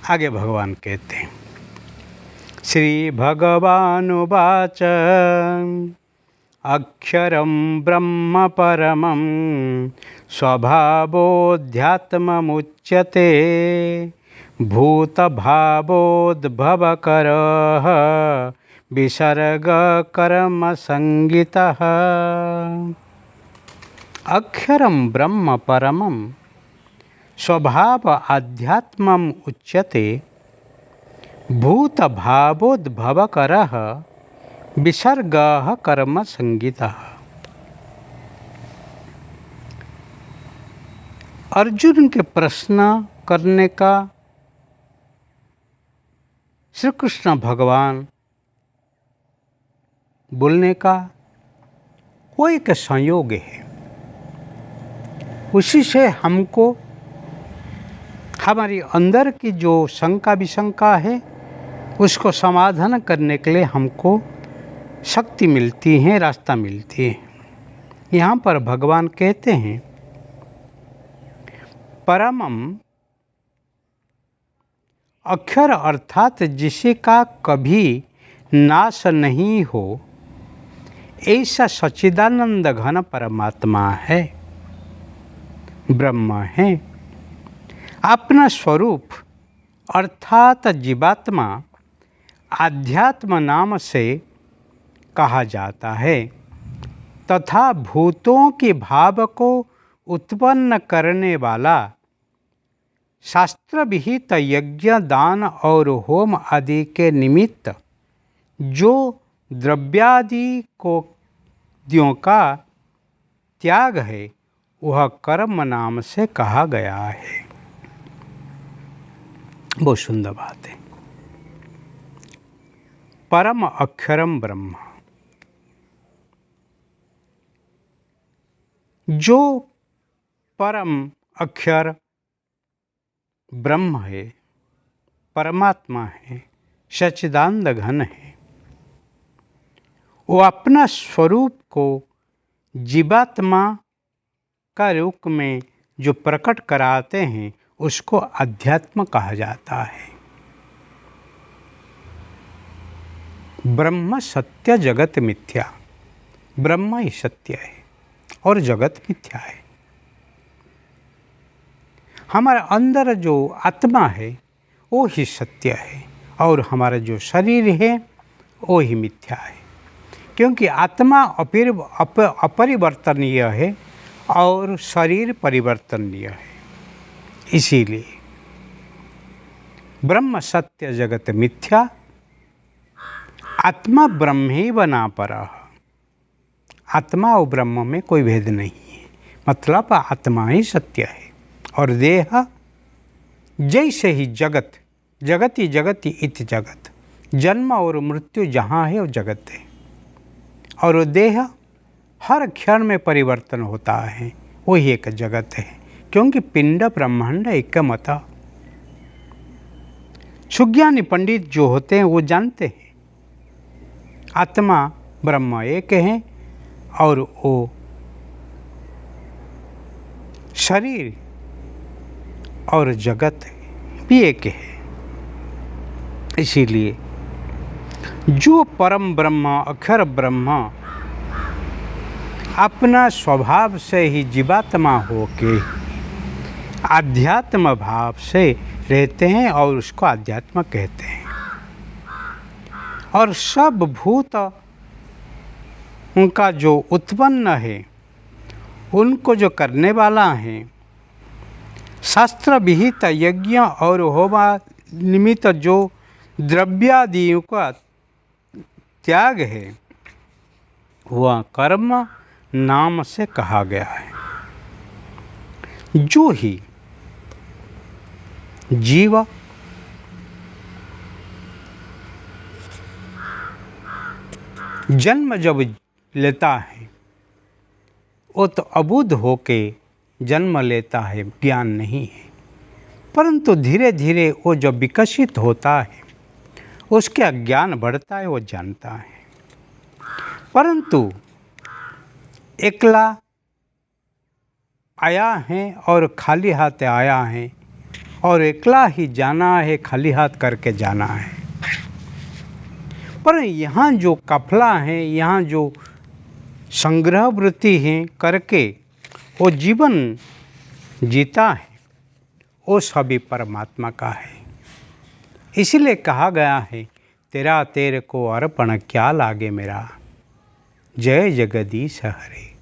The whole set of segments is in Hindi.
आगे भगवान कहते हैं, श्री भगवानुवाच अक्षरं ब्रह्म परमं स्वभावोऽध्यात्ममुच्यते भूतभावोद्भवकरः विसर्गकर्मसंगितः। अक्षरं ब्रह्म परमं स्वभाव आध्यात्मम् उच्यते भूतभावोद्भवकरः विसर्गः कर्म संगीतः। अर्जुन के प्रश्न करने का श्री कृष्ण भगवान बोलने का वो एक संयोग है। उसी से हमको हमारी अंदर की जो शंका विशंका है उसको समाधान करने के लिए हमको शक्ति मिलती है, रास्ता मिलती है। यहाँ पर भगवान कहते हैं परमम अक्षर अर्थात जिसे का कभी नाश नहीं हो ऐसा सच्चिदानंद घन परमात्मा है, ब्रह्म है। अपना स्वरूप अर्थात जीवात्मा आध्यात्म नाम से कहा जाता है तथा भूतों के भाव को उत्पन्न करने वाला शास्त्र विहित यज्ञ दान और होम आदि के निमित्त जो द्रव्यादि को दियों का त्याग है वह कर्म नाम से कहा गया है। बहुत सुंदर बात है। परम अक्षरम ब्रह्म, जो परम अक्षर ब्रह्म है, परमात्मा है, सच्चिदानंद घन है, वो अपना स्वरूप को जीवात्मा का रूप में जो प्रकट कराते हैं उसको अध्यात्म कहा जाता है। ब्रह्म सत्य जगत मिथ्या, ब्रह्म ही सत्य है और जगत मिथ्या है। हमारे अंदर जो आत्मा है वो ही सत्य है और हमारा जो शरीर है वो ही मिथ्या है, क्योंकि आत्मा अपरिवर्तनीय है और शरीर परिवर्तनीय है। इसीलिए ब्रह्म सत्य जगत मिथ्या, आत्मा ब्रह्मेव नापरः। आत्मा और ब्रह्म में कोई भेद नहीं है, मतलब आत्मा ही सत्य है और देह जैसे ही जगत, जगति जगति इति जगत, जन्म और मृत्यु जहाँ है वो जगत है और देह हर क्षण में परिवर्तन होता है, वही एक जगत है, क्योंकि पिंड ब्रह्मांड एक मत। सुज्ञानी पंडित जो होते हैं वो जानते हैं आत्मा ब्रह्म एक है और वो शरीर और जगत भी एक है। इसीलिए जो परम ब्रह्म अक्षर ब्रह्म अपना स्वभाव से ही जीवात्मा होके आध्यात्म भाव से रहते हैं और उसको आध्यात्म कहते हैं। और सब भूत उनका जो उत्पन्न है उनको जो करने वाला है, शास्त्र विहित यज्ञ और होमा निमित्त जो द्रव्यादियों का त्याग है वह कर्म नाम से कहा गया है। जो ही जीव जन्म जब लेता है वो तो अबुद्ध होके जन्म लेता है, ज्ञान नहीं है, परंतु धीरे धीरे वो जब विकसित होता है उसके ज्ञान बढ़ता है, वो जानता है। परंतु एकला आया है और खाली हाथ आया है और एकला ही जाना है, खाली हाथ करके जाना है। पर यहाँ जो काफिला है, यहाँ जो संग्रह वृत्ति है करके वो जीवन जीता है, वो सभी परमात्मा का है। इसलिए कहा गया है, तेरा तेरे को अर्पण क्या लागे मेरा, जय जगदीश हरे।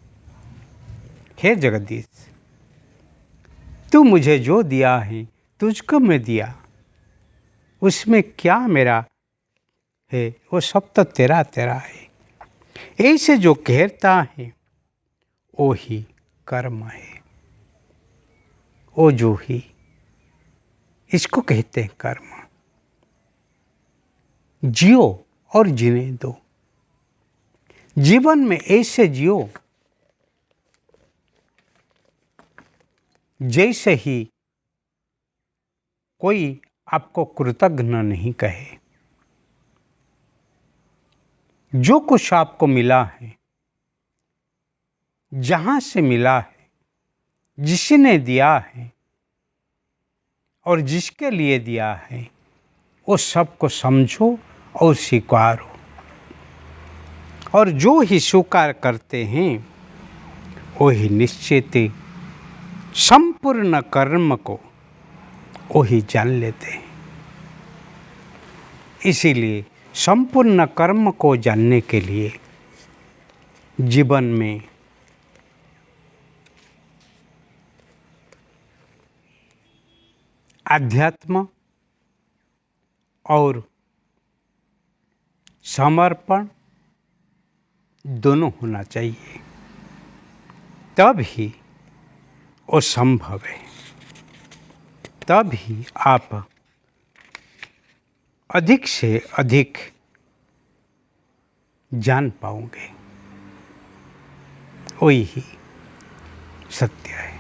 हे जगदीश, तू मुझे जो दिया है तुझको मैं दिया, उसमें क्या मेरा है, वो सब तो तेरा तेरा है। ऐसे जो कहता है वो ही कर्म है, वो जो ही, इसको कहते हैं कर्म। जियो और जीने दो, जीवन में ऐसे जियो जैसे ही कोई आपको कृतज्ञ नहीं कहे। जो कुछ आपको मिला है, जहाँ से मिला है, जिसने दिया है और जिसके लिए दिया है, वो सबको समझो और स्वीकारो। और जो ही स्वीकार करते हैं वो ही निश्चित संपूर्ण कर्म को वो ही जान लेते हैं। इसीलिए संपूर्ण कर्म को जानने के लिए जीवन में आध्यात्म और समर्पण दोनों होना चाहिए, तब ही वो संभव है। तब ही आप अधिक से अधिक जान पाओगे, वही सत्य है।